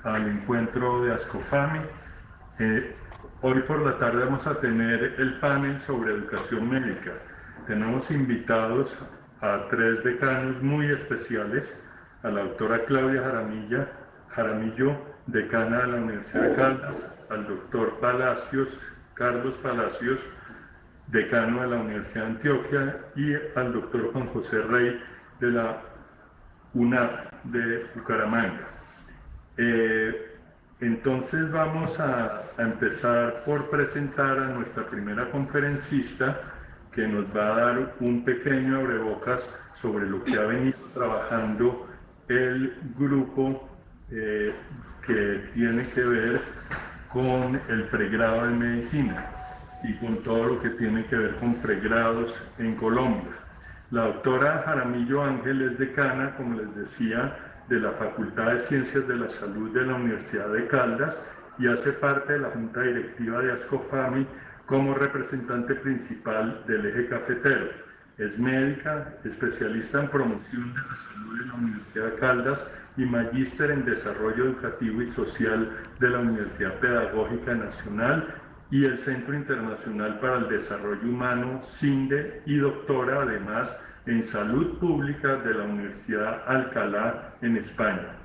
al encuentro de Ascofame. Hoy por la tarde vamos a tener el panel sobre educación médica. Tenemos invitados a 3 decanos muy especiales, a la doctora Claudia Jaramillo, decana de la Universidad de Caldas, al doctor Carlos Palacios, decano de la Universidad de Antioquia, y al doctor Juan José Rey de la UNAP de Bucaramanga. Entonces vamos a empezar por presentar a nuestra primera conferencista, que nos va a dar un pequeño abrebocas sobre lo que ha venido trabajando el grupo que tiene que ver con el pregrado de medicina y con todo lo que tiene que ver con pregrados en Colombia. La doctora Jaramillo Ángel es decana, como les decía, de la Facultad de Ciencias de la Salud de la Universidad de Caldas y hace parte de la Junta Directiva de Ascofame como representante principal del eje cafetero. Es médica, especialista en promoción de la salud de la Universidad de Caldas y magíster en desarrollo educativo y social de la Universidad Pedagógica Nacional y el Centro Internacional para el Desarrollo Humano, CINDE, y doctora además en Salud Pública de la Universidad Alcalá en España.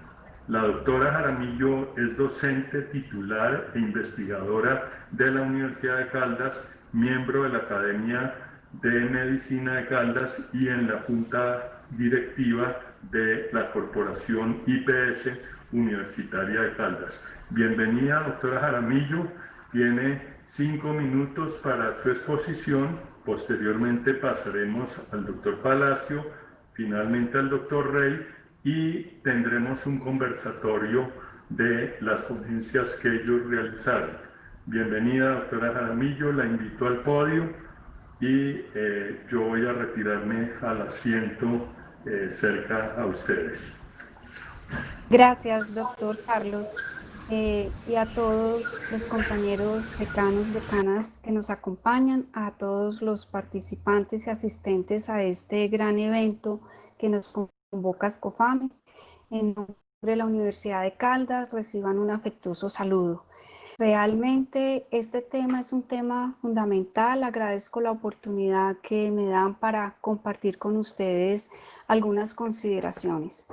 La doctora Jaramillo es docente titular e investigadora de la Universidad de Caldas, miembro de la Academia de Medicina de Caldas y en la Junta Directiva de la Corporación IPS Universitaria de Caldas. Bienvenida, doctora Jaramillo. Tiene 5 minutos para su exposición. Posteriormente pasaremos al doctor Palacio, finalmente al doctor Rey, y tendremos un conversatorio de las ponencias que ellos realizaron. Bienvenida, doctora Jaramillo, la invito al podio y yo voy a retirarme al asiento cerca a ustedes. Gracias, doctor Carlos, y a todos los compañeros decanos, decanas que nos acompañan, a todos los participantes y asistentes a este gran evento que nos convoca Ascofame. En nombre de la Universidad de Caldas, reciban un afectuoso saludo. Realmente este tema es un tema fundamental. Agradezco la oportunidad que me dan para compartir con ustedes algunas consideraciones.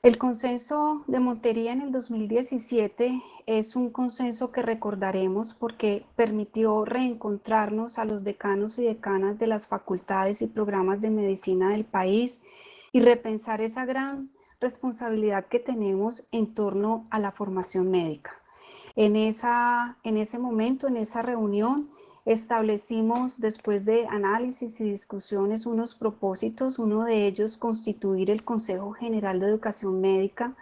El consenso de Montería en el 2017 es un consenso que recordaremos porque permitió reencontrarnos a los decanos y decanas de las facultades y programas de medicina del país y repensar esa gran responsabilidad que tenemos en torno a la formación médica. En ese momento, en esa reunión, establecimos, después de análisis y discusiones, unos propósitos. Uno de ellos, constituir el Consejo General de Educación Médica,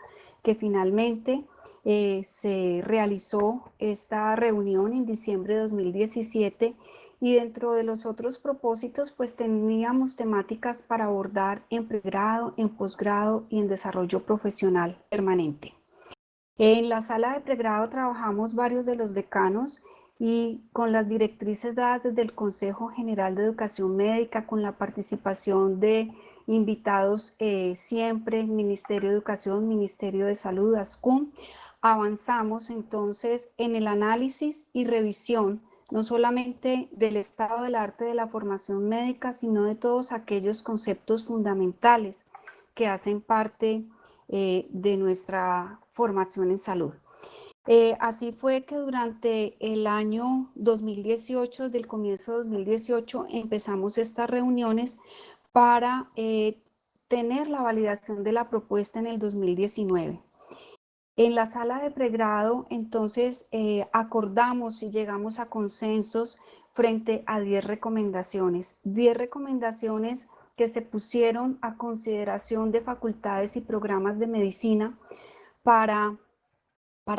que finalmente se realizó esta reunión en diciembre de 2017, y dentro de los otros propósitos pues teníamos temáticas para abordar en pregrado, en posgrado y en desarrollo profesional permanente. En la sala de pregrado trabajamos varios de los decanos y con las directrices dadas desde el Consejo General de Educación Médica, con la participación de invitados siempre, Ministerio de Educación, Ministerio de Salud, ASCUM, avanzamos entonces en el análisis y revisión no solamente del estado del arte de la formación médica, sino de todos aquellos conceptos fundamentales que hacen parte de nuestra formación en salud. Así fue que durante el año 2018, desde el comienzo de 2018, empezamos estas reuniones para tener la validación de la propuesta en el 2019. En la sala de pregrado, entonces, acordamos y llegamos a consensos frente a 10 recomendaciones. 10 recomendaciones que se pusieron a consideración de facultades y programas de medicina para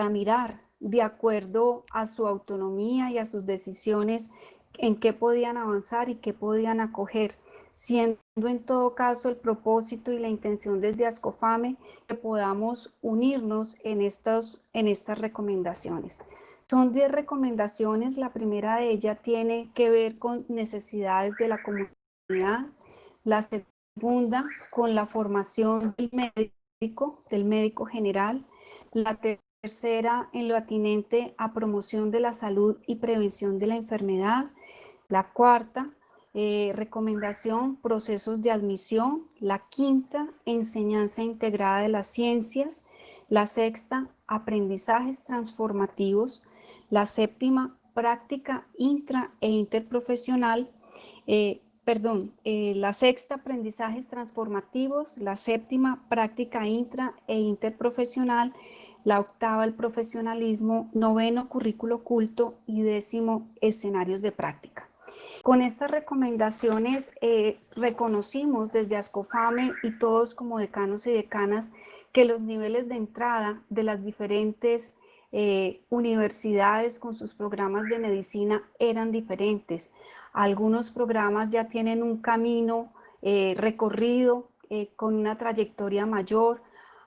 mirar de acuerdo a su autonomía y a sus decisiones en qué podían avanzar y qué podían acoger, siendo en todo caso el propósito y la intención desde Ascofame que podamos unirnos en estas recomendaciones. Son 10 recomendaciones. La primera de ellas tiene que ver con necesidades de la comunidad, la segunda con la formación del médico general, la tercera, en lo atinente a promoción de la salud y prevención de la enfermedad. La cuarta, recomendación, procesos de admisión. La quinta, enseñanza integrada de las ciencias. La sexta, aprendizajes transformativos. La séptima, práctica intra e interprofesional. La sexta, aprendizajes transformativos. La séptima, práctica intra e interprofesional. La octava, el profesionalismo. Noveno, currículo oculto. Y décimo, escenarios de práctica. Con estas recomendaciones reconocimos desde Ascofame y todos como decanos y decanas que los niveles de entrada de las diferentes universidades con sus programas de medicina eran diferentes. Algunos programas ya tienen un camino recorrido con una trayectoria mayor,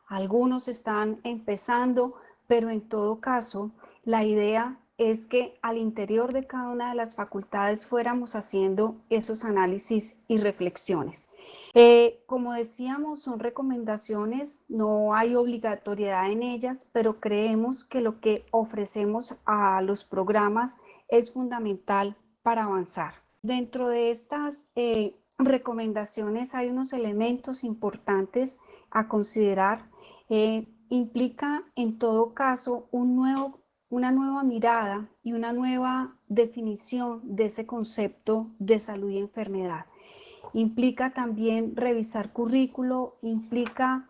algunos están empezando, pero en todo caso, la idea es que al interior de cada una de las facultades fuéramos haciendo esos análisis y reflexiones. Como decíamos, son recomendaciones, no hay obligatoriedad en ellas, pero creemos que lo que ofrecemos a los programas es fundamental para avanzar. Dentro de estas recomendaciones hay unos elementos importantes a considerar. Implica en todo caso una nueva mirada y una nueva definición de ese concepto de salud y enfermedad. Implica también revisar currículo, implica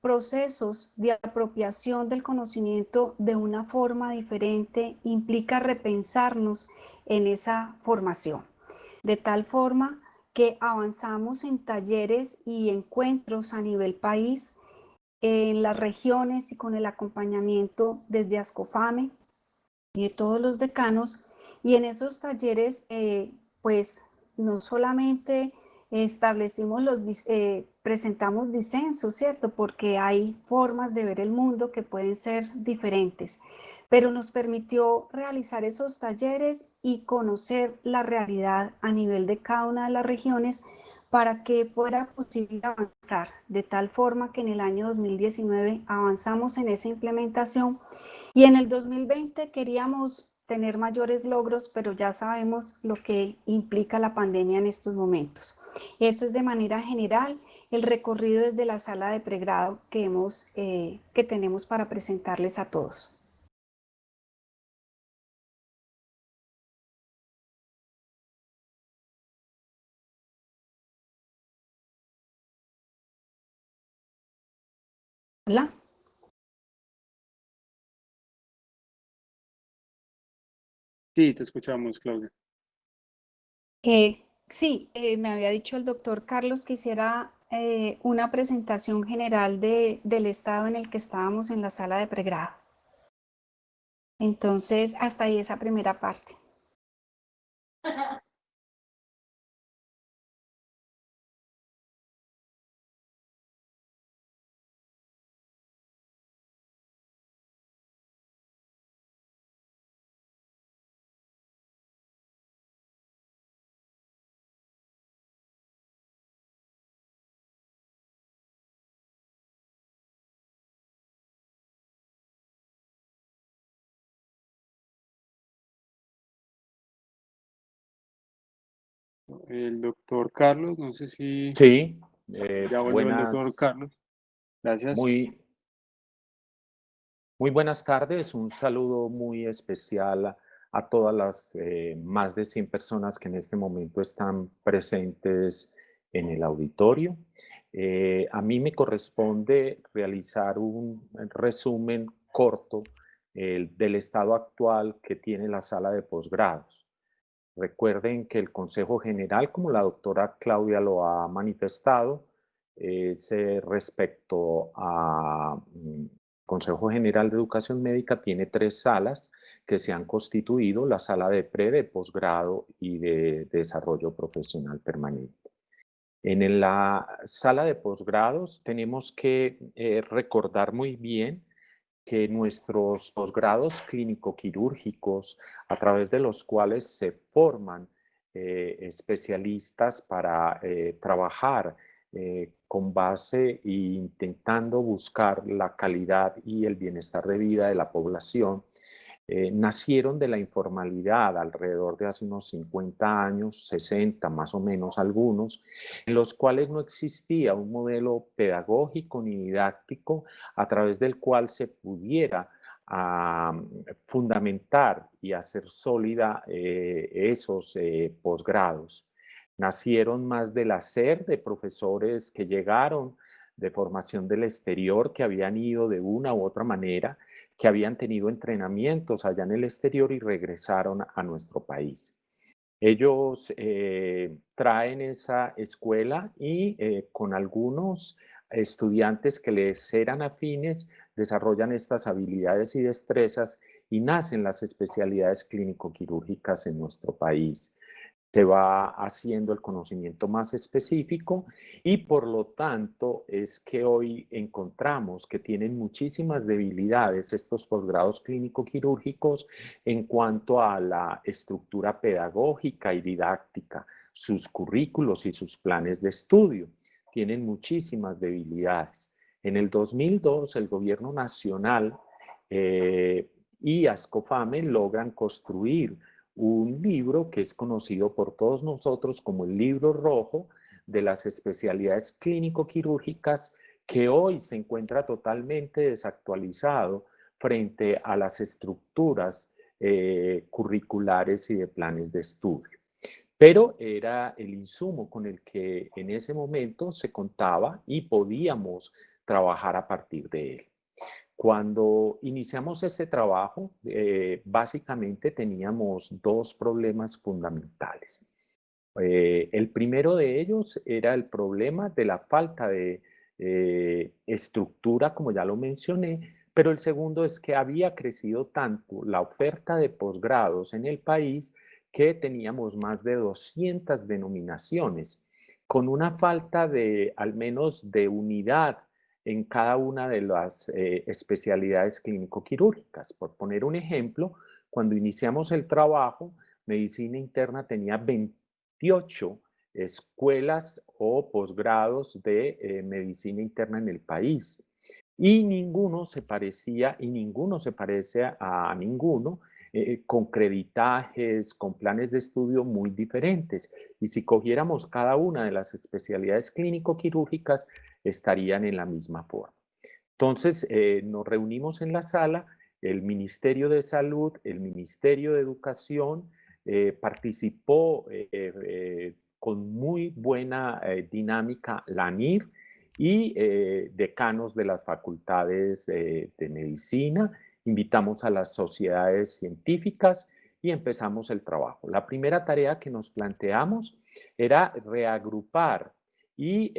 procesos de apropiación del conocimiento de una forma diferente, implica repensarnos en esa formación, de tal forma que avanzamos en talleres y encuentros a nivel país, en las regiones y con el acompañamiento desde Ascofame y de todos los decanos. Y en esos talleres, pues no solamente presentamos disensos, ¿cierto? Porque hay formas de ver el mundo que pueden ser diferentes, pero nos permitió realizar esos talleres y conocer la realidad a nivel de cada una de las regiones para que fuera posible avanzar, de tal forma que en el año 2019 avanzamos en esa implementación y en el 2020 queríamos tener mayores logros, pero ya sabemos lo que implica la pandemia en estos momentos. Eso es de manera general el recorrido desde la sala de pregrado que tenemos para presentarles a todos. Hola. Sí, te escuchamos, Claudia. Sí, me había dicho el doctor Carlos que hiciera una presentación general del estado en el que estábamos en la sala de pregrado. Entonces, hasta ahí esa primera parte. El doctor Carlos, no sé si Sí, ya volvió el doctor Carlos. Gracias. muy buenas tardes. Un saludo muy especial a todas las más de 100 personas que en este momento están presentes en el auditorio. A mí me corresponde realizar un resumen corto del estado actual que tiene la sala de posgrados. Recuerden que el Consejo General, como la doctora Claudia lo ha manifestado, respecto a Consejo General de Educación Médica, tiene 3 salas que se han constituido, la sala de pre, de posgrado y de desarrollo profesional permanente. En la sala de posgrados tenemos que recordar muy bien que nuestros posgrados clínico-quirúrgicos, a través de los cuales se forman especialistas para trabajar con base e intentando buscar la calidad y el bienestar de vida de la población, nacieron de la informalidad alrededor de hace unos 50 años, 60 más o menos algunos, en los cuales no existía un modelo pedagógico ni didáctico a través del cual se pudiera fundamentar y hacer sólida esos posgrados. Nacieron más del hacer de profesores que llegaron de formación del exterior, que habían ido de una u otra manera, que habían tenido entrenamientos allá en el exterior y regresaron a nuestro país. Ellos traen esa escuela y con algunos estudiantes que les eran afines, desarrollan estas habilidades y destrezas y nacen las especialidades clínico-quirúrgicas en nuestro país. Se va haciendo el conocimiento más específico y por lo tanto es que hoy encontramos que tienen muchísimas debilidades estos posgrados clínico-quirúrgicos en cuanto a la estructura pedagógica y didáctica, sus currículos y sus planes de estudio. Tienen muchísimas debilidades. En el 2002 el gobierno nacional y Ascofame logran construir un libro que es conocido por todos nosotros como el Libro Rojo de las especialidades clínico-quirúrgicas, que hoy se encuentra totalmente desactualizado frente a las estructuras curriculares y de planes de estudio. Pero era el insumo con el que en ese momento se contaba y podíamos trabajar a partir de él. Cuando iniciamos este trabajo, básicamente teníamos dos problemas fundamentales. El primero de ellos era el problema de la falta de estructura, como ya lo mencioné, pero el segundo es que había crecido tanto la oferta de posgrados en el país que teníamos más de 200 denominaciones, con una falta de, al menos, de unidad en cada una de las especialidades clínico-quirúrgicas. Por poner un ejemplo, cuando iniciamos el trabajo, medicina interna tenía 28 escuelas o posgrados de medicina interna en el país. Y ninguno se parecía y ninguno se parece a ninguno, con creditajes, con planes de estudio muy diferentes. Y si cogiéramos cada una de las especialidades clínico-quirúrgicas, estarían en la misma forma. Entonces, nos reunimos en la sala, el Ministerio de Salud, el Ministerio de Educación, participó con muy buena dinámica la ANIR y decanos de las facultades de medicina. Invitamos a las sociedades científicas y empezamos el trabajo. La primera tarea que nos planteamos era reagrupar y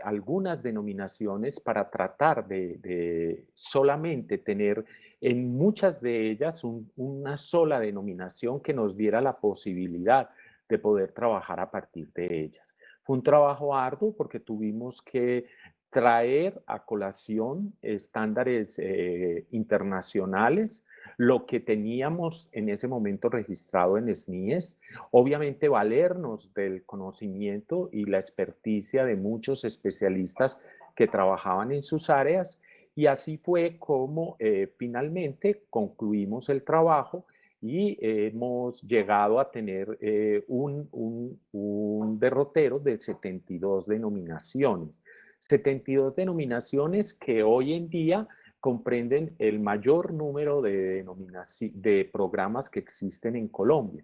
algunas denominaciones para tratar de solamente tener en muchas de ellas una sola denominación que nos diera la posibilidad de poder trabajar a partir de ellas. Fue un trabajo arduo porque tuvimos que traer a colación estándares internacionales, lo que teníamos en ese momento registrado en SNIES, obviamente valernos del conocimiento y la experticia de muchos especialistas que trabajaban en sus áreas, y así fue como finalmente concluimos el trabajo y hemos llegado a tener un derrotero de 72 denominaciones. 72 denominaciones que hoy en día comprenden el mayor número de programas que existen en Colombia.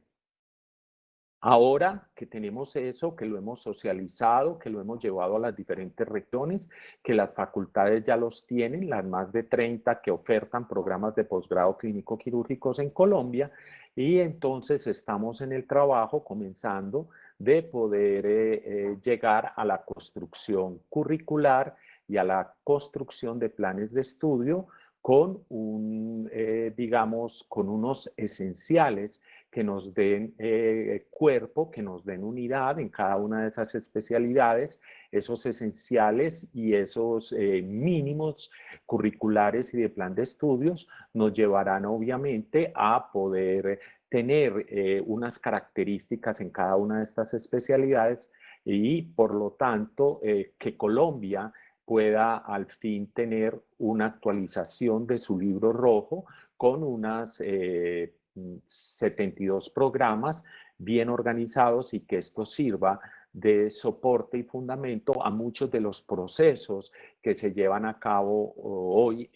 Ahora que tenemos eso, que lo hemos socializado, que lo hemos llevado a las diferentes regiones, que las facultades ya los tienen, las más de 30 que ofertan programas de posgrado clínico quirúrgicos en Colombia, y entonces estamos en el trabajo comenzando de poder llegar a la construcción curricular y a la construcción de planes de estudio con digamos, con unos esenciales que nos den cuerpo, que nos den unidad en cada una de esas especialidades, esos esenciales y esos mínimos curriculares y de plan de estudios nos llevarán obviamente a poder tener unas características en cada una de estas especialidades y por lo tanto que Colombia pueda al fin tener una actualización de su libro rojo con unas 72 programas bien organizados y que esto sirva de soporte y fundamento a muchos de los procesos que se llevan a cabo hoy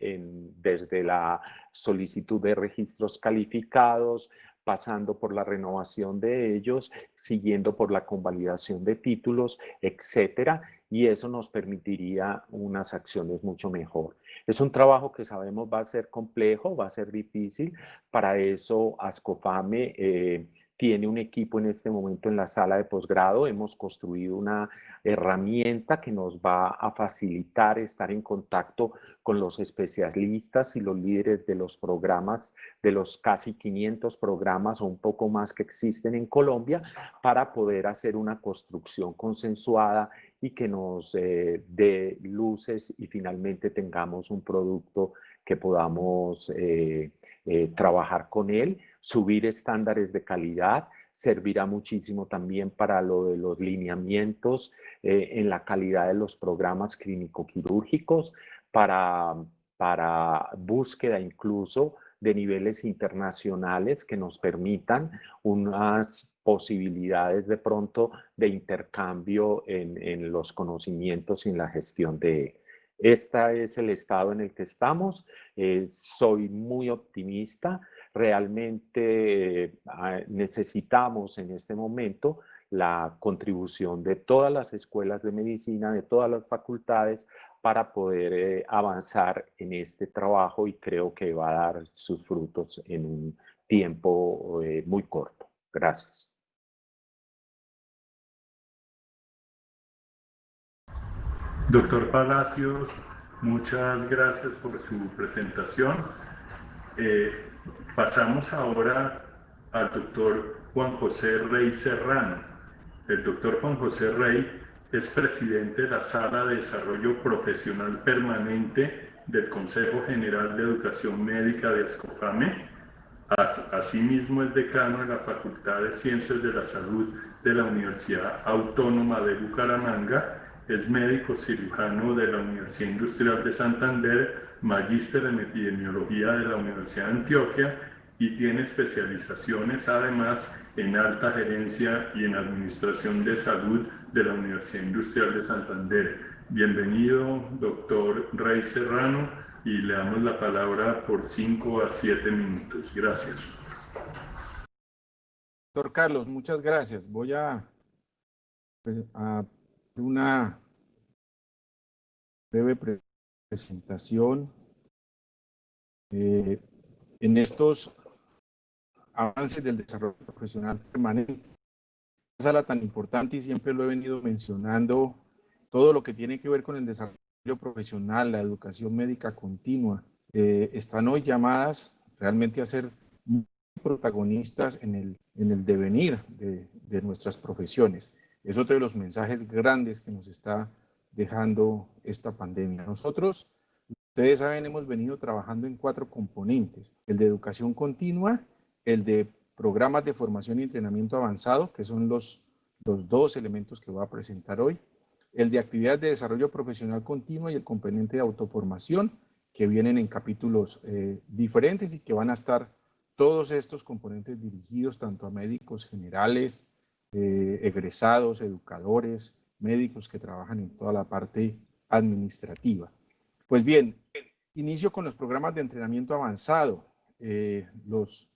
desde la solicitud de registros calificados, pasando por la renovación de ellos, siguiendo por la convalidación de títulos, etcétera, y eso nos permitiría unas acciones mucho mejor. Es un trabajo que sabemos va a ser complejo, va a ser difícil. Para eso Ascofame tiene un equipo en este momento en la sala de posgrado. Hemos construido una herramienta que nos va a facilitar estar en contacto con los especialistas y los líderes de los programas, de los casi 500 programas o un poco más que existen en Colombia, para poder hacer una construcción consensuada y que nos dé luces y finalmente tengamos un producto que podamos trabajar con él, subir estándares de calidad. Servirá muchísimo también para lo de los lineamientos en la calidad de los programas clínico-quirúrgicos, para búsqueda incluso de niveles internacionales que nos permitan unas posibilidades de pronto de intercambio en los conocimientos y en la gestión de él. Este es el estado en el que estamos. Soy muy optimista. Realmente necesitamos en este momento la contribución de todas las escuelas de medicina, de todas las facultades, para poder avanzar en este trabajo, y creo que va a dar sus frutos en un tiempo muy corto. Gracias. Doctor Palacios, muchas gracias por su presentación. Pasamos ahora al doctor Juan José Rey Serrano. El doctor Juan José Rey es presidente de la Sala de Desarrollo Profesional Permanente del Consejo General de Educación Médica de Ascofame. Asimismo es decano de la Facultad de Ciencias de la Salud de la Universidad Autónoma de Bucaramanga. Es médico cirujano de la Universidad Industrial de Santander, magíster en epidemiología de la Universidad de Antioquia y tiene especializaciones además en alta gerencia y en administración de salud de la Universidad Industrial de Santander. Bienvenido, doctor Rey Serrano, y le damos la palabra por 5 a 7 minutos. Gracias. Doctor Carlos, muchas gracias. Voy a una breve presentación en estos avances del desarrollo profesional permanente. Una sala tan importante, y siempre lo he venido mencionando, todo lo que tiene que ver con el desarrollo profesional, la educación médica continua, están hoy llamadas realmente a ser protagonistas en el devenir de nuestras profesiones. Es otro de los mensajes grandes que nos está dejando esta pandemia. Nosotros, ustedes saben, hemos venido trabajando en 4 componentes: el de educación continua, el de programas de formación y entrenamiento avanzado, que son los 2 elementos que voy a presentar hoy, el de actividades de desarrollo profesional continuo y el componente de autoformación, que vienen en capítulos diferentes y que van a estar todos estos componentes dirigidos tanto a médicos generales, egresados, educadores, médicos que trabajan en toda la parte administrativa. Pues bien, inicio con los programas de entrenamiento avanzado, los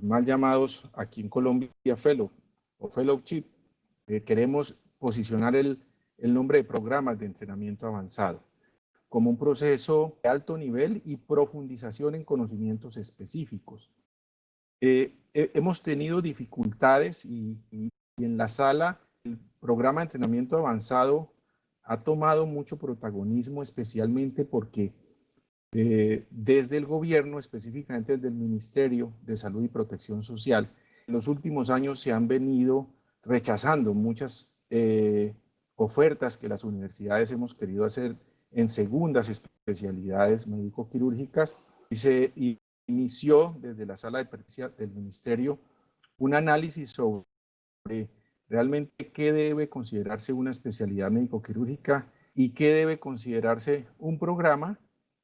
mal llamados aquí en Colombia Fellow o Fellowship. Queremos posicionar el nombre de programas de entrenamiento avanzado como un proceso de alto nivel y profundización en conocimientos específicos. Hemos tenido dificultades y en la sala el programa de entrenamiento avanzado ha tomado mucho protagonismo, especialmente porque desde el gobierno, específicamente desde el Ministerio de Salud y Protección Social, en los últimos años se han venido rechazando muchas ofertas que las universidades hemos querido hacer en segundas especialidades médico-quirúrgicas, y se inició desde la sala de pertinencia del Ministerio un análisis sobre realmente qué debe considerarse una especialidad médico-quirúrgica y qué debe considerarse un programa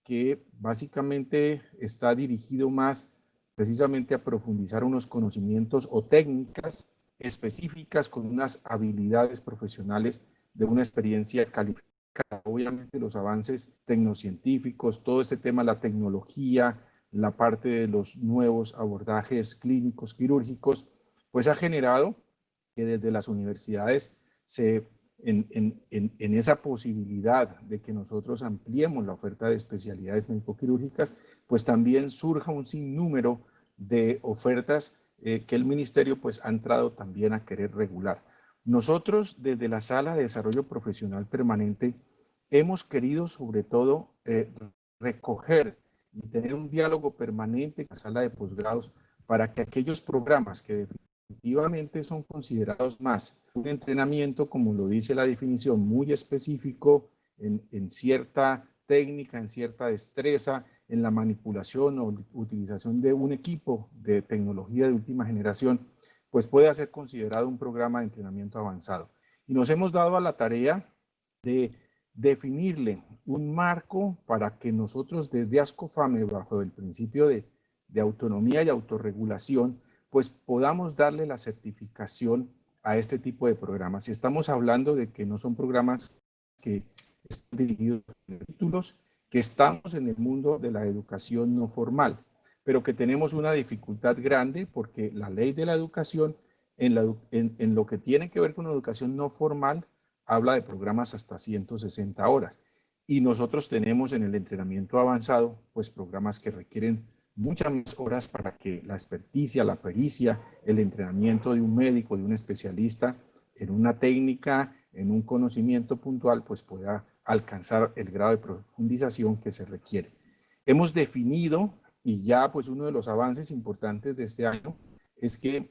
que básicamente está dirigido más precisamente a profundizar unos conocimientos o técnicas específicas con unas habilidades profesionales de una experiencia calificada. Obviamente los avances tecnocientíficos, todo este tema, la tecnología, la parte de los nuevos abordajes clínicos quirúrgicos, pues ha generado que desde las universidades en esa posibilidad de que nosotros ampliemos la oferta de especialidades médico-quirúrgicas, pues también surja un sinnúmero de ofertas que el ministerio pues ha entrado también a querer regular. Nosotros desde la Sala de Desarrollo Profesional Permanente hemos querido sobre todo recoger y tener un diálogo permanente con la sala de posgrados para que aquellos programas que definitivamente son considerados más un entrenamiento, como lo dice la definición, muy específico en cierta técnica, en cierta destreza, en la manipulación o utilización de un equipo de tecnología de última generación, pues puede ser considerado un programa de entrenamiento avanzado. Y nos hemos dado a la tarea de definirle un marco para que nosotros desde ASCOFAME, bajo el principio de autonomía y autorregulación, pues podamos darle la certificación a este tipo de programas. Y estamos hablando de que no son programas que están dirigidos a títulos, que estamos en el mundo de la educación no formal, pero que tenemos una dificultad grande porque la ley de la educación, en lo que tiene que ver con la educación no formal, habla de programas hasta 160 horas. Y nosotros tenemos en el entrenamiento avanzado, pues programas que requieren muchas más horas para que la experticia, la pericia, el entrenamiento de un médico, de un especialista en una técnica, en un conocimiento puntual, pues pueda alcanzar el grado de profundización que se requiere. Hemos definido, y ya pues uno de los avances importantes de este año es que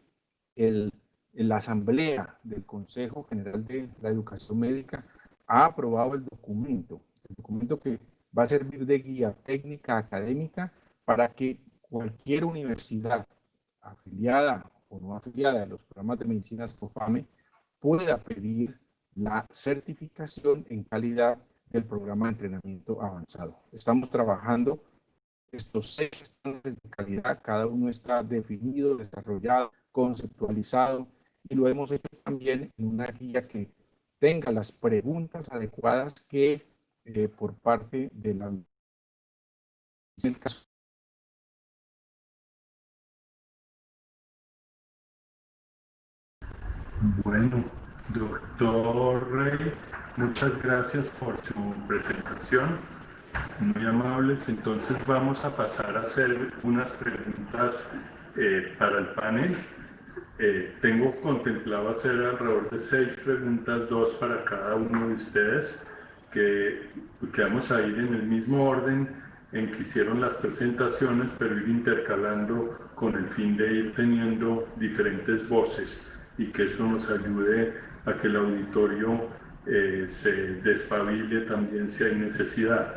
la Asamblea del Consejo General de la Educación Médica ha aprobado el documento que va a servir de guía técnica académica para que cualquier universidad afiliada o no afiliada a los programas de medicina ASCOFAME pueda pedir la certificación en calidad del programa de entrenamiento avanzado. Estamos trabajando estos 6 estándares de calidad, cada uno está definido, desarrollado, conceptualizado, y lo hemos hecho también en una guía que tenga las preguntas adecuadas que por parte de la... En el caso Bueno, doctor Rey, muchas gracias por su presentación, muy amables. Entonces vamos a pasar a hacer unas preguntas para el panel. Tengo contemplado hacer alrededor de 6 preguntas, 2 para cada uno de ustedes, que vamos a ir en el mismo orden en que hicieron las presentaciones, pero ir intercalando con el fin de ir teniendo diferentes voces y que eso nos ayude a que el auditorio se despabile también si hay necesidad.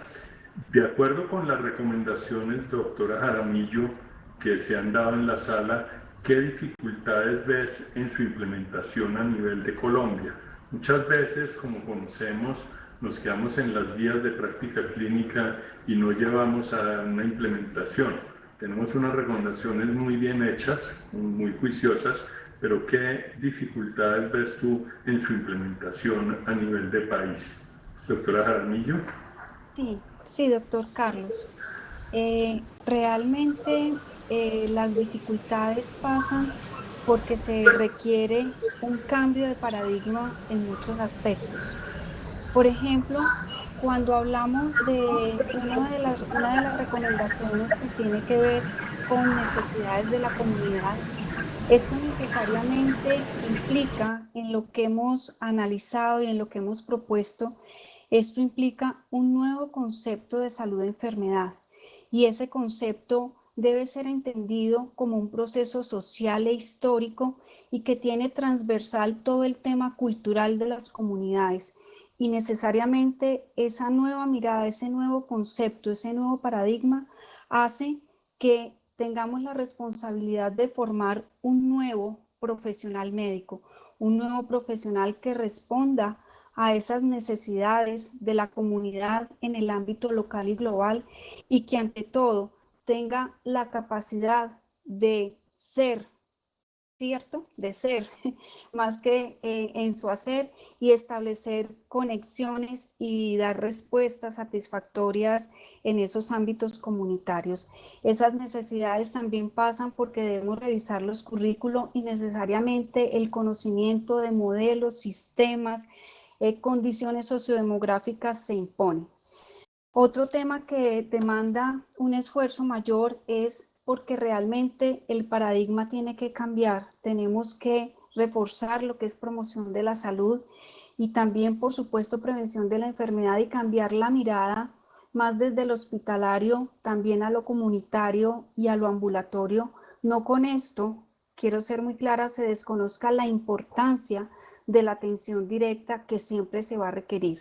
De acuerdo con las recomendaciones, doctora Jaramillo, que se han dado en la sala, ¿qué dificultades ves en su implementación a nivel de Colombia? Muchas veces, como conocemos, nos quedamos en las guías de práctica clínica y no llevamos a una implementación. Tenemos unas recomendaciones muy bien hechas, muy juiciosas, pero ¿qué dificultades ves tú en su implementación a nivel de país? Doctora Jaramillo. Sí, doctor Carlos. Realmente las dificultades pasan porque se requiere un cambio de paradigma en muchos aspectos. Por ejemplo, cuando hablamos de una de las recomendaciones que tiene que ver con necesidades de la comunidad, esto necesariamente implica, en lo que hemos analizado y en lo que hemos propuesto, esto implica un nuevo concepto de salud-enfermedad, y ese concepto debe ser entendido como un proceso social e histórico y que tiene transversal todo el tema cultural de las comunidades. Y necesariamente esa nueva mirada, ese nuevo concepto, ese nuevo paradigma hace que tengamos la responsabilidad de formar un nuevo profesional médico, un nuevo profesional que responda a esas necesidades de la comunidad en el ámbito local y global y que ante todo tenga la capacidad de ser, ¿cierto? De ser, más que en su hacer y establecer conexiones y dar respuestas satisfactorias en esos ámbitos comunitarios. Esas necesidades también pasan porque debemos revisar los currículos y necesariamente el conocimiento de modelos, sistemas, condiciones sociodemográficas se impone. Otro tema que demanda un esfuerzo mayor es porque realmente el paradigma tiene que cambiar. Tenemos que reforzar lo que es promoción de la salud y también, por supuesto, prevención de la enfermedad y cambiar la mirada más desde el hospitalario, también a lo comunitario y a lo ambulatorio. No con esto, quiero ser muy clara, se desconozca la importancia de la atención directa que siempre se va a requerir.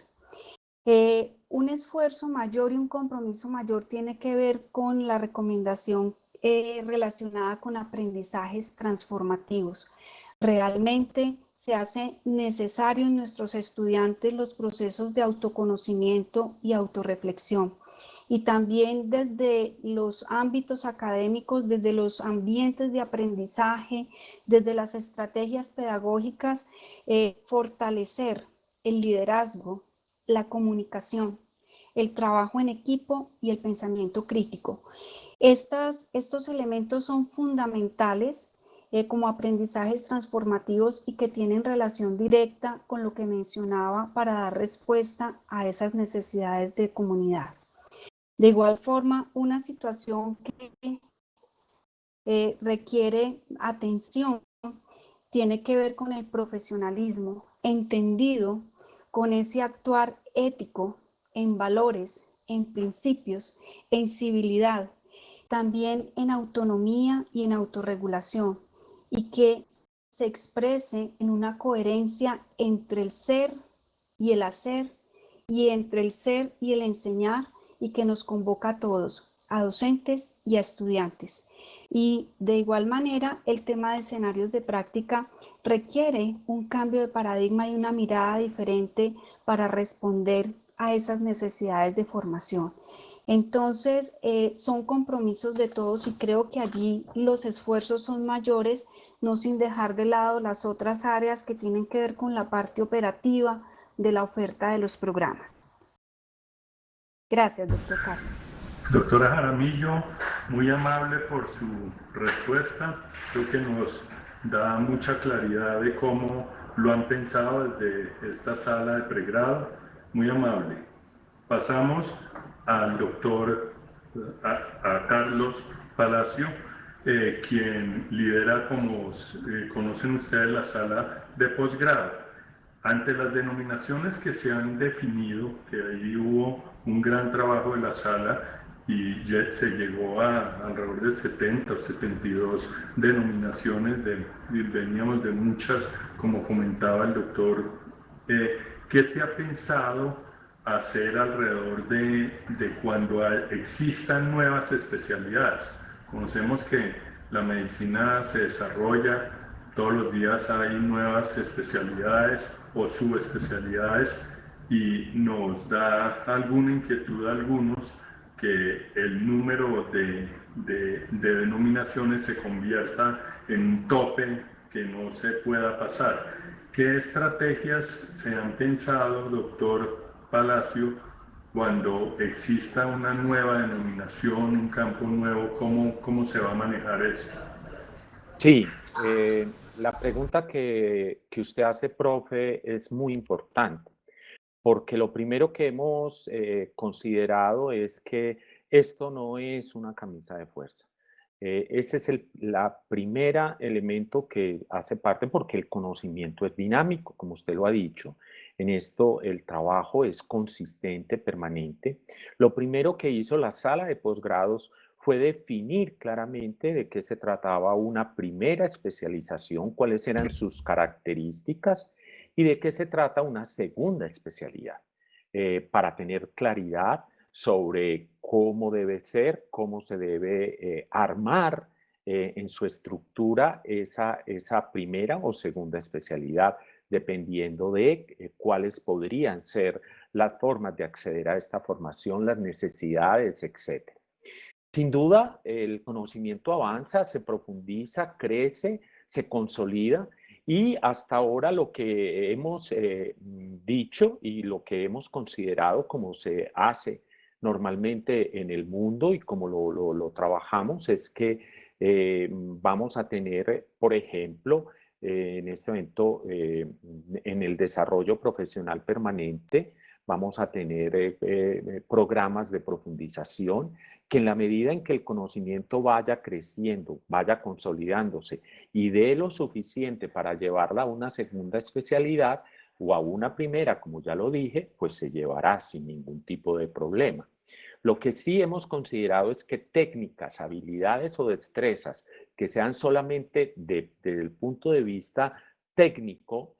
Un esfuerzo mayor y un compromiso mayor tiene que ver con la recomendación relacionada con aprendizajes transformativos. Realmente se hace necesario en nuestros estudiantes los procesos de autoconocimiento y autorreflexión. Y también desde los ámbitos académicos, desde los ambientes de aprendizaje, desde las estrategias pedagógicas, fortalecer el liderazgo, la comunicación, el trabajo en equipo y el pensamiento crítico. Estos elementos son fundamentales como aprendizajes transformativos y que tienen relación directa con lo que mencionaba para dar respuesta a esas necesidades de comunidad. De igual forma, una situación que requiere atención tiene que ver con el profesionalismo, entendido con ese actuar ético en valores, en principios, en civilidad, también en autonomía y en autorregulación, y que se exprese en una coherencia entre el ser y el hacer, y entre el ser y el enseñar, y que nos convoca a todos, a docentes y a estudiantes. Y de igual manera, el tema de escenarios de práctica requiere un cambio de paradigma y una mirada diferente para responder a esas necesidades de formación. Entonces, son compromisos de todos y creo que allí los esfuerzos son mayores, no sin dejar de lado las otras áreas que tienen que ver con la parte operativa de la oferta de los programas. Gracias, doctor Carlos. Doctora Jaramillo, muy amable por su respuesta. Creo que nos da mucha claridad de cómo lo han pensado desde esta sala de pregrado. Muy amable. Pasamos al doctor, a Carlos Palacio, quien lidera, como conocen ustedes, la sala de posgrado. Ante las denominaciones que se han definido, que ahí hubo un gran trabajo de la sala y se llegó a alrededor de 70 o 72 denominaciones, veníamos de muchas, como comentaba el doctor, ¿qué se ha pensado hacer alrededor de cuando existan nuevas especialidades? Conocemos que la medicina se desarrolla, todos los días hay nuevas especialidades o subespecialidades y nos da alguna inquietud a algunos que el número de denominaciones se convierta en un tope que no se pueda pasar. ¿Qué estrategias se han pensado, doctor Palacio, cuando exista una nueva denominación, un campo nuevo? ¿Cómo se va a manejar eso? Sí, la pregunta que usted hace, profe, es muy importante, porque lo primero que hemos considerado es que esto no es una camisa de fuerza. Ese es la primera elemento que hace parte, porque el conocimiento es dinámico, como usted lo ha dicho. En esto el trabajo es consistente, permanente. Lo primero que hizo la sala de posgrados fue definir claramente de qué se trataba una primera especialización, cuáles eran sus características y de qué se trata una segunda especialidad, para tener claridad sobre cómo debe ser, cómo se debe armar en su estructura esa primera o segunda especialidad, dependiendo de cuáles podrían ser las formas de acceder a esta formación, las necesidades, etc. Sin duda, el conocimiento avanza, se profundiza, crece, se consolida y hasta ahora lo que hemos dicho y lo que hemos considerado como se hace normalmente en el mundo y como lo trabajamos es que vamos a tener, por ejemplo, en este momento, en el desarrollo profesional permanente, vamos a tener programas de profundización que en la medida en que el conocimiento vaya creciendo, vaya consolidándose y dé lo suficiente para llevarla a una segunda especialidad o a una primera, como ya lo dije, pues se llevará sin ningún tipo de problema. Lo que sí hemos considerado es que técnicas, habilidades o destrezas que sean solamente desde el punto de vista técnico,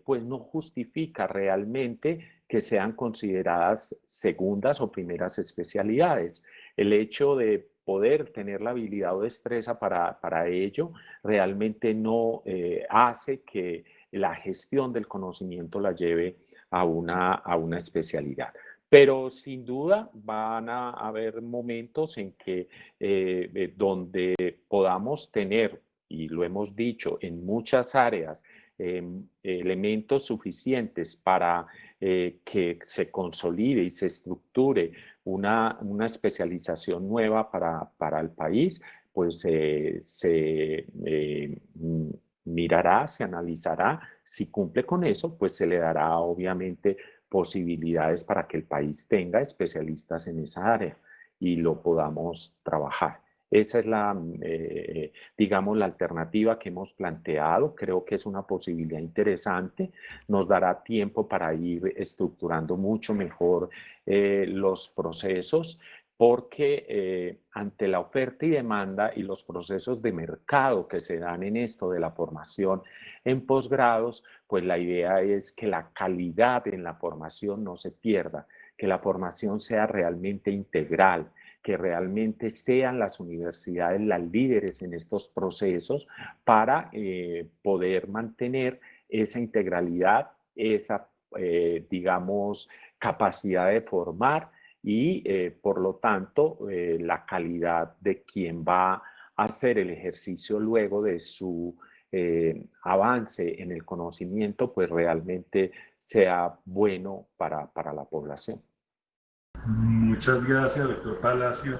pues no justifica realmente que sean consideradas segundas o primeras especialidades. El hecho de poder tener la habilidad o destreza para ello realmente no hace que la gestión del conocimiento la lleve a una especialidad. Pero sin duda van a haber momentos en que donde podamos tener, y lo hemos dicho, en muchas áreas, elementos suficientes para que se consolide y se estructure una especialización nueva para el país, pues se mirará, se analizará. Si cumple con eso, pues se le dará obviamente posibilidades para que el país tenga especialistas en esa área y lo podamos trabajar. Esa es digamos, la alternativa que hemos planteado. Creo que es una posibilidad interesante. Nos dará tiempo para ir estructurando mucho mejor los procesos, porque ante la oferta y demanda y los procesos de mercado que se dan en esto de la formación en posgrados, pues la idea es que la calidad en la formación no se pierda, que la formación sea realmente integral, que realmente sean las universidades las líderes en estos procesos para poder mantener esa integralidad, esa, digamos, capacidad de formar y, por lo tanto, la calidad de quien va a hacer el ejercicio luego de su avance en el conocimiento, pues realmente sea bueno para la población. Muchas gracias, doctor Palacio,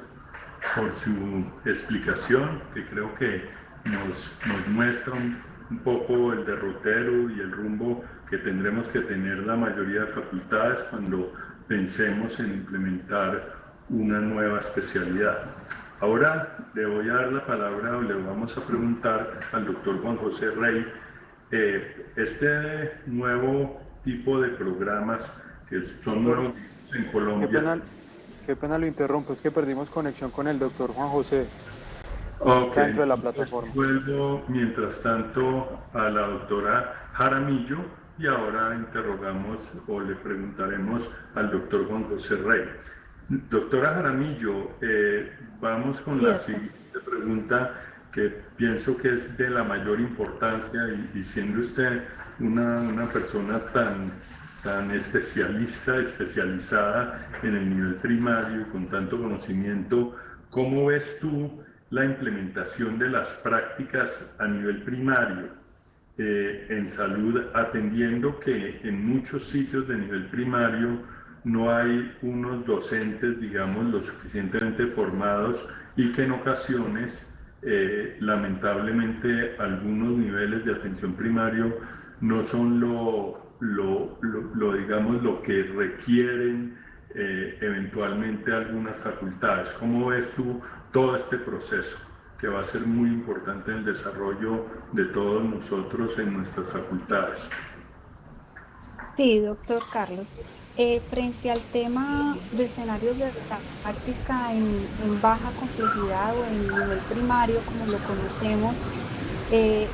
por su explicación, que creo que nos muestra un poco el derrotero y el rumbo que tendremos que tener la mayoría de facultades cuando pensemos en implementar una nueva especialidad. Ahora le voy a dar la palabra o le vamos a preguntar al doctor Juan José Rey este nuevo tipo de programas que son Doctor, nuevos en Colombia. qué pena lo interrumpo, es que perdimos conexión con el doctor Juan José. No Ok, está dentro de la entonces plataforma. vuelvo mientras tanto a la doctora Jaramillo y ahora interrogamos o le preguntaremos al doctor Juan José Rey. Doctora Jaramillo, vamos con Sí, la doctor. siguiente pregunta que pienso que es de la mayor importancia y siendo usted una persona tan especializada en el nivel primario y con tanto conocimiento, ¿cómo ves tú la implementación de las prácticas a nivel primario en salud, atendiendo que en muchos sitios de nivel primario no hay unos docentes, digamos, lo suficientemente formados y que en ocasiones, lamentablemente, algunos niveles de atención primario no son digamos, lo que requieren eventualmente algunas facultades? ¿Cómo ves tú todo este proceso que va a ser muy importante en el desarrollo de todos nosotros en nuestras facultades? Sí, doctor Carlos. Frente al tema de escenarios de práctica en baja complejidad o en nivel primario, como lo conocemos, eh,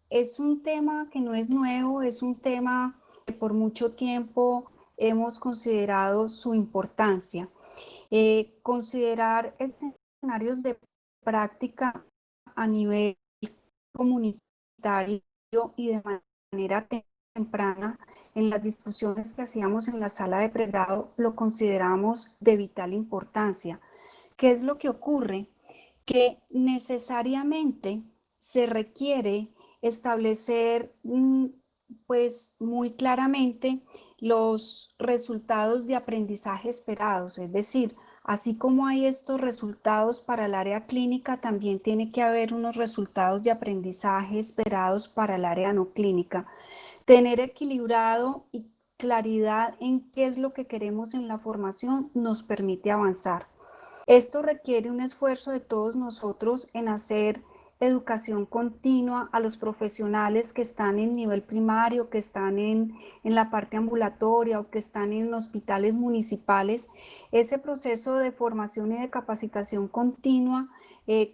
es un tema que no es nuevo, es un tema que por mucho tiempo hemos considerado su importancia. Considerar escenarios de práctica a nivel comunitario y de manera temprana en las discusiones que hacíamos en la sala de pregrado, lo consideramos de vital importancia. ¿Qué es lo que ocurre? Que necesariamente se requiere establecer pues muy claramente los resultados de aprendizaje esperados, es decir, así como hay estos resultados para el área clínica, también tiene que haber unos resultados de aprendizaje esperados para el área no clínica. Tener equilibrado y claridad en qué es lo que queremos en la formación nos permite avanzar. Esto requiere un esfuerzo de todos nosotros en hacer educación continua a los profesionales que están en nivel primario, que están en la parte ambulatoria o que están en hospitales municipales. Ese proceso de formación y de capacitación continua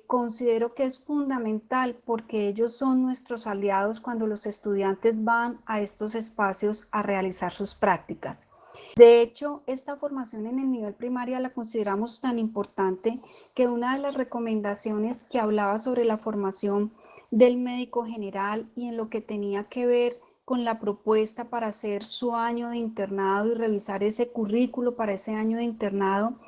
considero que es fundamental porque ellos son nuestros aliados cuando los estudiantes van a estos espacios a realizar sus prácticas. De hecho, esta formación en el nivel primario la consideramos tan importante que una de las recomendaciones que hablaba sobre la formación del médico general y en lo que tenía que ver con la propuesta para hacer su año de internado y revisar ese currículo para ese año de internado,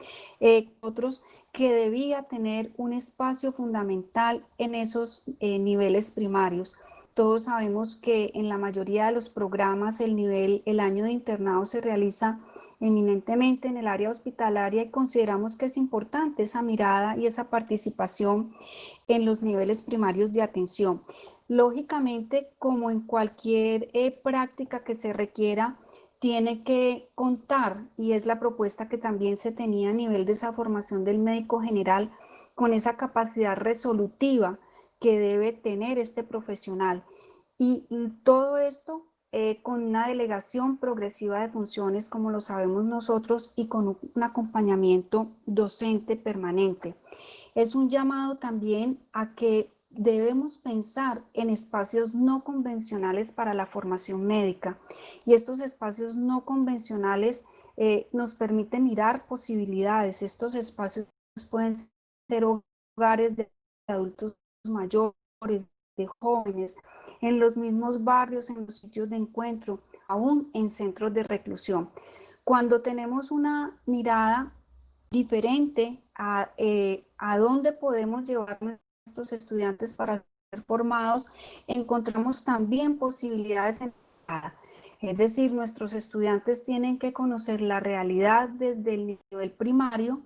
otros que debía tener un espacio fundamental en esos niveles primarios. Todos sabemos que en la mayoría de los programas el año de internado se realiza eminentemente en el área hospitalaria y consideramos que es importante esa mirada y esa participación en los niveles primarios de atención. Lógicamente, como en cualquier práctica que se requiera, tiene que contar, y es la propuesta que también se tenía a nivel de esa formación del médico general, con esa capacidad resolutiva que debe tener este profesional. Y todo esto con una delegación progresiva de funciones, como lo sabemos nosotros, y con un acompañamiento docente permanente. Es un llamado también a que debemos pensar en espacios no convencionales para la formación médica. Y estos espacios no convencionales nos permiten mirar posibilidades. Estos espacios pueden ser hogares de adultos mayores, de jóvenes, en los mismos barrios, en los sitios de encuentro, aún en centros de reclusión. Cuando tenemos una mirada diferente a dónde podemos llevar a nuestros estudiantes para ser formados, encontramos también posibilidades en la. Es decir, nuestros estudiantes tienen que conocer la realidad desde el nivel primario,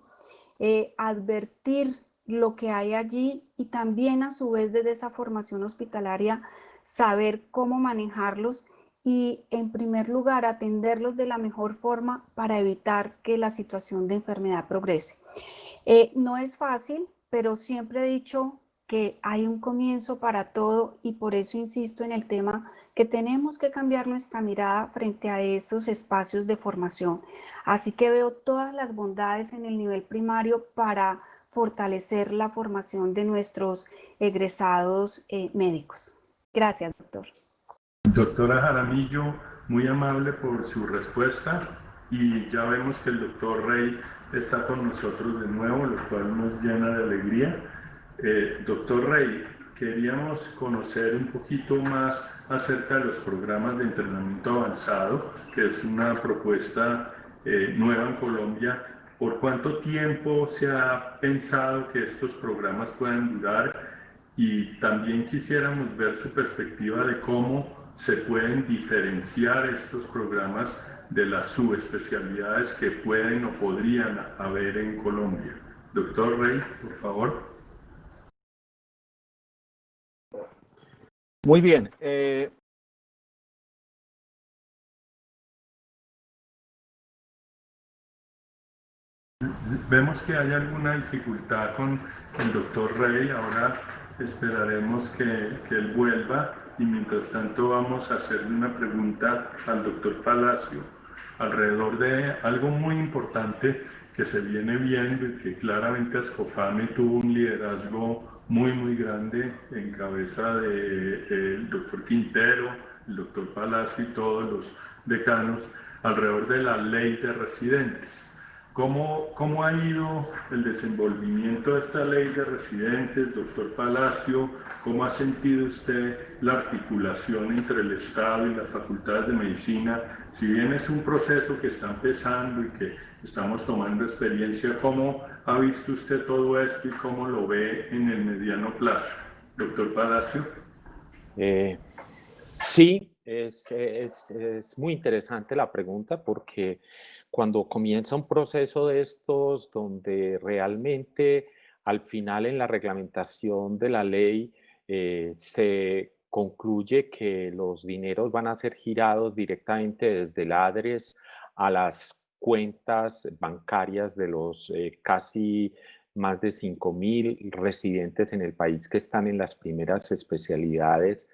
advertir lo que hay allí y también a su vez desde esa formación hospitalaria saber cómo manejarlos y en primer lugar atenderlos de la mejor forma para evitar que la situación de enfermedad progrese. No es fácil, pero siempre he dicho que hay un comienzo para todo y por eso insisto en el tema que tenemos que cambiar nuestra mirada frente a estos espacios de formación. Así que veo todas las bondades en el nivel primario para fortalecer la formación de nuestros egresados médicos. Gracias, doctor. Doctora Jaramillo, muy amable por su respuesta y ya vemos que el doctor Rey está con nosotros de nuevo, lo cual nos llena de alegría. Doctor Rey, queríamos conocer un poquito más acerca de los programas de entrenamiento avanzado, que es una propuesta nueva en Colombia. ¿Por cuánto tiempo se ha pensado que estos programas puedan durar? Y también quisiéramos ver su perspectiva de cómo se pueden diferenciar estos programas de las subespecialidades que pueden o podrían haber en Colombia. Doctor Rey, por favor. Muy bien. Vemos que hay alguna dificultad con el doctor Rey. Ahora esperaremos que él vuelva y mientras tanto vamos a hacerle una pregunta al doctor Palacio alrededor de algo muy importante que se viene viendo y que claramente Ascofame tuvo un liderazgo muy grande en cabeza del doctor Quintero, el doctor Palacio y todos los decanos alrededor de la ley de residentes. ¿Cómo ha ido el desenvolvimiento de esta ley de residentes, doctor Palacio? ¿Cómo ha sentido usted la articulación entre el Estado y las facultades de medicina? Si bien es un proceso que está empezando y que estamos tomando experiencia, ¿cómo ha visto usted todo esto y cómo lo ve en el mediano plazo? Doctor Palacio. Sí, es muy interesante la pregunta porque cuando comienza un proceso de estos donde realmente al final en la reglamentación de la ley se concluye que los dineros van a ser girados directamente desde el ADRES a las cuentas bancarias de los casi más de 5.000 residentes en el país que están en las primeras especialidades,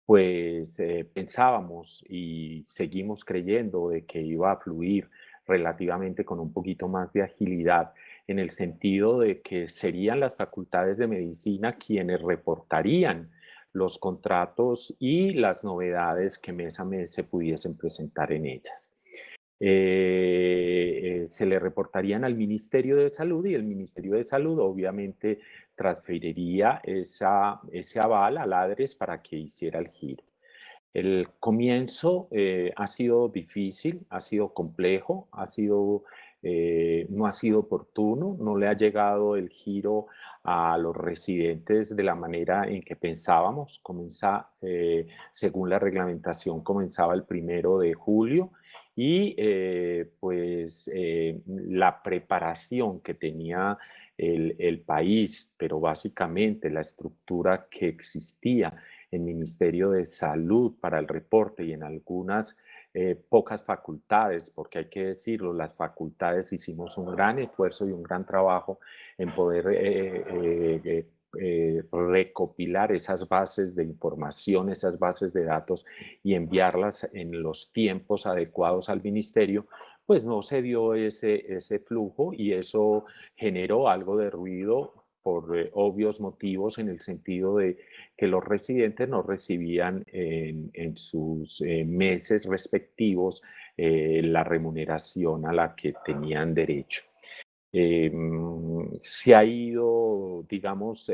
pues pensábamos y seguimos creyendo de que iba a fluir relativamente con un poquito más de agilidad, en el sentido de que serían las facultades de medicina quienes reportarían los contratos y las novedades que mes a mes se pudiesen presentar en ellas. Se le reportarían al Ministerio de Salud y el Ministerio de Salud obviamente transferiría ese aval al ADRES para que hiciera el giro. El comienzo ha sido difícil, ha sido complejo, no ha sido oportuno, no le ha llegado el giro a los residentes de la manera en que pensábamos. Según la reglamentación, comenzaba el 1 de julio y la preparación que tenía el país, pero básicamente la estructura que existía en Ministerio de Salud para el reporte y en algunas pocas facultades, porque hay que decirlo, las facultades hicimos un gran esfuerzo y un gran trabajo en poder recopilar esas bases de información, esas bases de datos y enviarlas en los tiempos adecuados al ministerio, pues no se dio ese flujo y eso generó algo de ruido por obvios motivos, en el sentido de que los residentes no recibían en sus meses respectivos la remuneración a la que tenían derecho. Se ha ido, digamos,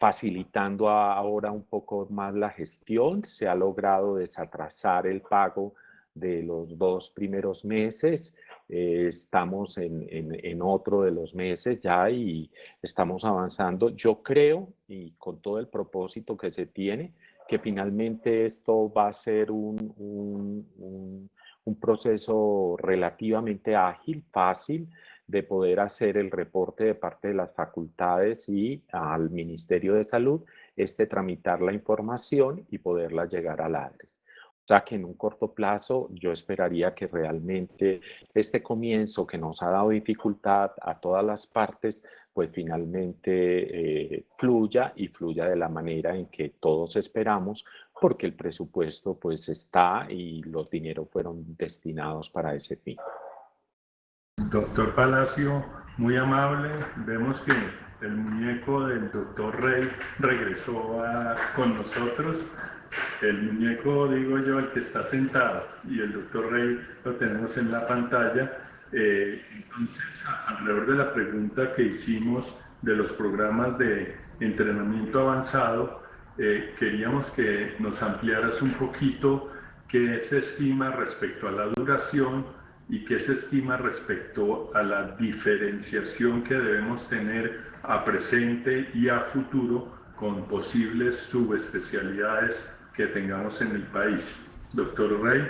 facilitando ahora un poco más la gestión, se ha logrado desatrasar el pago de los 2 primeros meses, estamos en otro de los meses ya y estamos avanzando. Yo creo, y con todo el propósito que se tiene, que finalmente esto va a ser un proceso relativamente ágil, fácil, de poder hacer el reporte de parte de las facultades y al Ministerio de Salud, tramitar la información y poderla llegar al ADRES. O sea que en un corto plazo yo esperaría que realmente este comienzo que nos ha dado dificultad a todas las partes, pues finalmente fluya y fluya de la manera en que todos esperamos, porque el presupuesto pues está y los dineros fueron destinados para ese fin. Doctor Palacio, muy amable. Vemos que el muñeco del doctor Rey regresó con nosotros. El muñeco, digo yo, el que está sentado, y el doctor Rey lo tenemos en la pantalla. Entonces, alrededor de la pregunta que hicimos de los programas de entrenamiento avanzado, queríamos que nos ampliaras un poquito qué se estima respecto a la duración y qué se estima respecto a la diferenciación que debemos tener a presente y a futuro con posibles subespecialidades que tengamos en el país. Doctor Rey.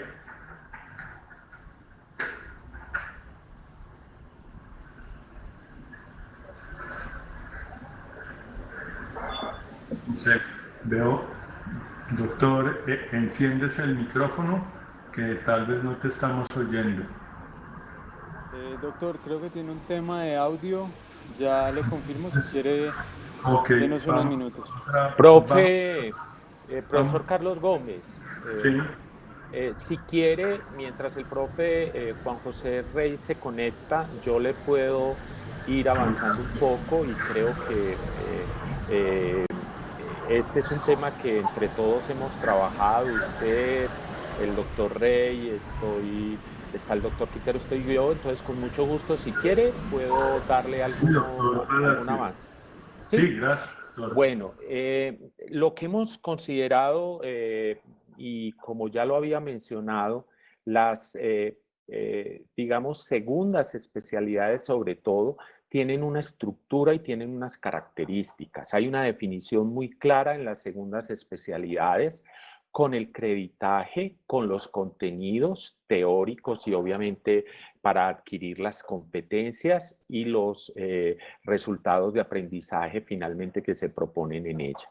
Veo, doctor, enciendes el micrófono, que tal vez no te estamos oyendo. Doctor, creo que tiene un tema de audio. Ya le confirmo si quiere. Denos unos minutos. Profesor Carlos Gómez. Sí. Si quiere, mientras el profe Juan José Rey se conecta, yo le puedo ir avanzando un poco y creo que este es un tema que entre todos hemos trabajado, usted, el doctor Rey, estoy está el doctor Quintero, estoy yo, entonces con mucho gusto, si quiere, puedo darle Sí, doctor algún Palacio. avance. Sí, gracias, doctor. Bueno, lo que hemos considerado, y como ya lo había mencionado, las, digamos, segundas especialidades sobre todo, tienen una estructura y tienen unas características. Hay una definición muy clara en las segundas especialidades con el creditaje, con los contenidos teóricos y obviamente para adquirir las competencias y los resultados de aprendizaje finalmente que se proponen en ella.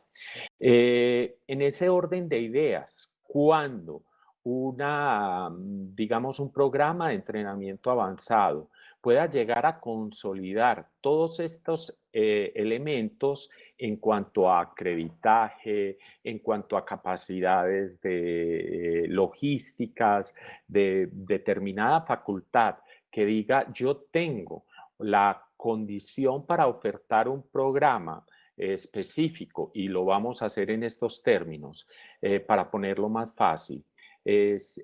En ese orden de ideas, cuando digamos, un programa de entrenamiento avanzado pueda llegar a consolidar todos estos elementos en cuanto a acreditaje, en cuanto a capacidades de logísticas, de determinada facultad que diga yo tengo la condición para ofertar un programa específico y lo vamos a hacer en estos términos para ponerlo más fácil. Es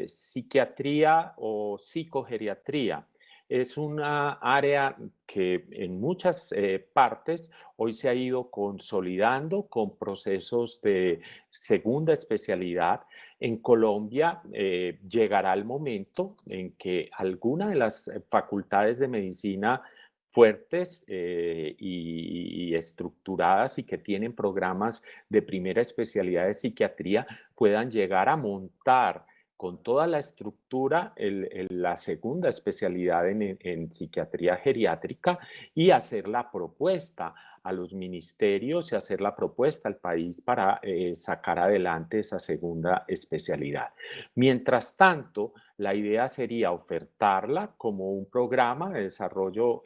psiquiatría o psicogeriatría. Es una área que en muchas partes hoy se ha ido consolidando con procesos de segunda especialidad. En Colombia llegará el momento en que alguna de las facultades de medicina fuertes y estructuradas y que tienen programas de primera especialidad de psiquiatría puedan llegar a montar con toda la estructura la segunda especialidad en psiquiatría geriátrica y hacer la propuesta a los ministerios y hacer la propuesta al país para sacar adelante esa segunda especialidad. Mientras tanto, la idea sería ofertarla como un programa de desarrollo,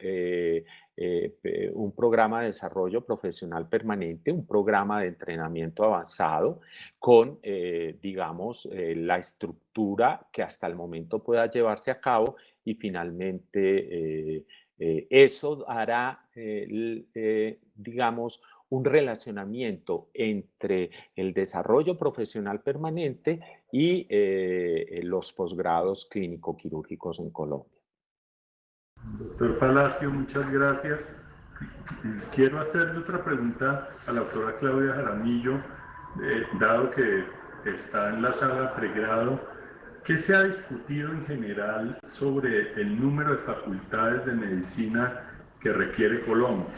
un programa de desarrollo profesional permanente, un programa de entrenamiento avanzado con, digamos, la estructura que hasta el momento pueda llevarse a cabo y finalmente eso hará, digamos, un relacionamiento entre el desarrollo profesional permanente y los posgrados clínico-quirúrgicos en Colombia. Doctor Palacio, muchas gracias. Quiero hacerle otra pregunta a la doctora Claudia Jaramillo, dado que está en la sala de pregrado. ¿Qué se ha discutido en general sobre el número de facultades de medicina que requiere Colombia?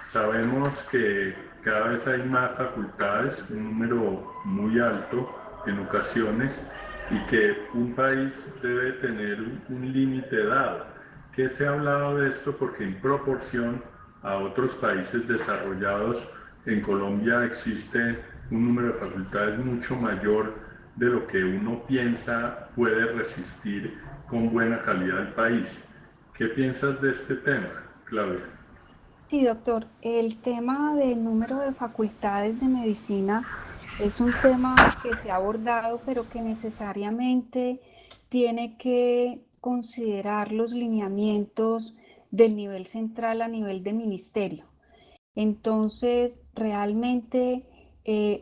Sabemos que cada vez hay más facultades, un número muy alto en ocasiones, y que un país debe tener un límite dado. ¿Qué se ha hablado de esto? Porque en proporción a otros países desarrollados, en Colombia existe un número de facultades mucho mayor de lo que uno piensa puede resistir con buena calidad el país. ¿Qué piensas de este tema, Claudia? Sí, doctor, el tema del número de facultades de medicina es un tema que se ha abordado, pero que necesariamente tiene que considerar los lineamientos del nivel central a nivel de ministerio. Entonces, realmente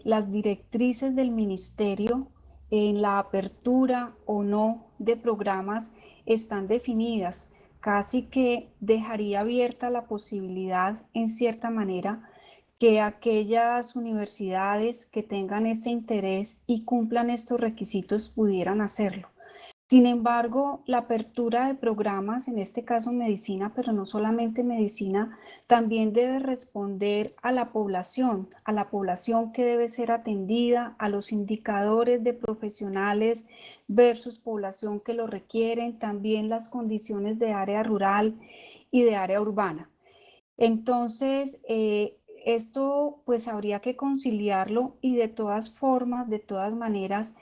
las directrices del ministerio en la apertura o no de programas están definidas. Casi que dejaría abierta la posibilidad, en cierta manera, que aquellas universidades que tengan ese interés y cumplan estos requisitos pudieran hacerlo. Sin embargo, la apertura de programas, en este caso medicina, pero no solamente medicina, también debe responder a la población que debe ser atendida, a los indicadores de profesionales versus población que lo requieren, también las condiciones de área rural y de área urbana. Entonces, esto pues habría que conciliarlo y de todas formas, de todas maneras,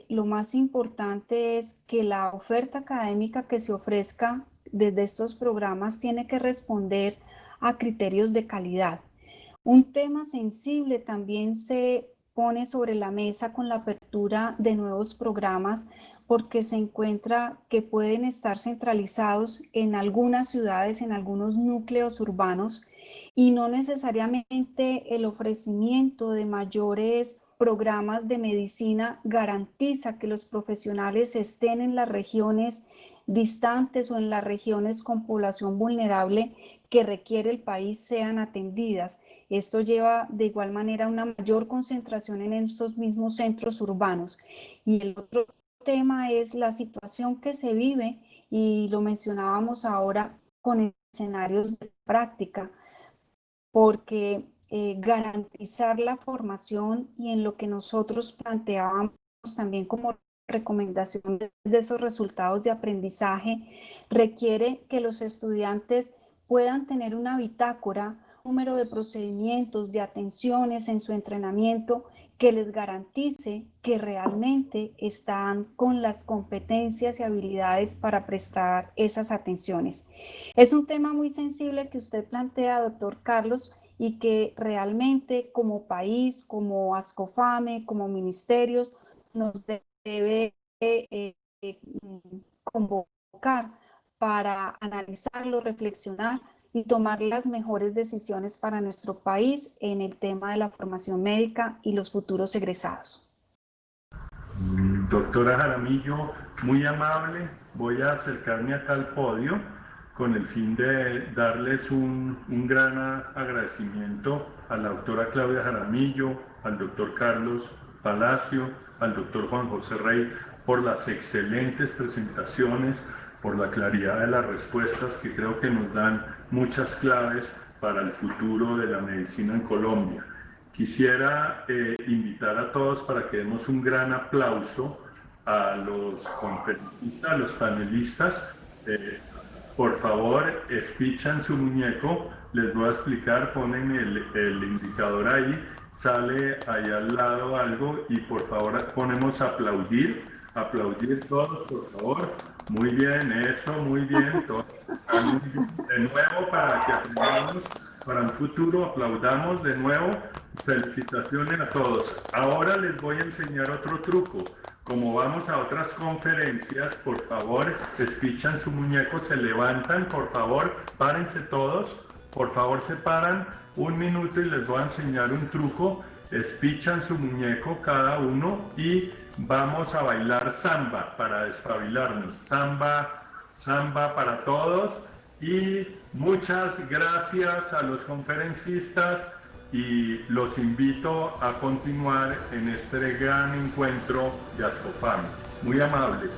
lo más importante es que la oferta académica que se ofrezca desde estos programas tiene que responder a criterios de calidad. Un tema sensible también se pone sobre la mesa con la apertura de nuevos programas porque se encuentra que pueden estar centralizados en algunas ciudades, en algunos núcleos urbanos y no necesariamente el ofrecimiento de mayores programas de medicina garantiza que los profesionales estén en las regiones distantes o en las regiones con población vulnerable que requiere el país sean atendidas. Esto lleva de igual manera a una mayor concentración en estos mismos centros urbanos. Y el otro tema es la situación que se vive, y lo mencionábamos ahora con escenarios de práctica, porque garantizar la formación y en lo que nosotros planteábamos también como recomendación de esos resultados de aprendizaje, requiere que los estudiantes puedan tener una bitácora, un número de procedimientos, de atenciones en su entrenamiento que les garantice que realmente están con las competencias y habilidades para prestar esas atenciones. Es un tema muy sensible que usted plantea, doctor Carlos, y que realmente como país, como Ascofame, como ministerios, nos debe convocar para analizarlo, reflexionar y tomar las mejores decisiones para nuestro país en el tema de la formación médica y los futuros egresados. Doctora Jaramillo, muy amable, voy a acercarme acá al podio con el fin de darles un gran agradecimiento a la doctora Claudia Jaramillo, al doctor Carlos Palacio, al doctor Juan José Rey por las excelentes presentaciones, por la claridad de las respuestas que creo que nos dan muchas claves para el futuro de la medicina en Colombia. Quisiera invitar a todos para que demos un gran aplauso a los conferencistas, a los panelistas. Por favor, espichan su muñeco, les voy a explicar, ponen el indicador ahí, sale ahí al lado algo y por favor ponemos aplaudir todos, por favor. Muy bien, eso, muy bien, todos están muy bien. De nuevo, para que aprendamos para un futuro, aplaudamos de nuevo. Felicitaciones a todos. Ahora les voy a enseñar otro truco. Como vamos a otras conferencias, por favor, espichan su muñeco, se levantan, por favor, párense todos, por favor se paran un minuto y les voy a enseñar un truco. Espichan su muñeco cada uno y vamos a bailar samba para despabilarnos. Samba, samba para todos y muchas gracias a los conferencistas y los invito a continuar en este gran encuentro de Ascofame. Muy amables.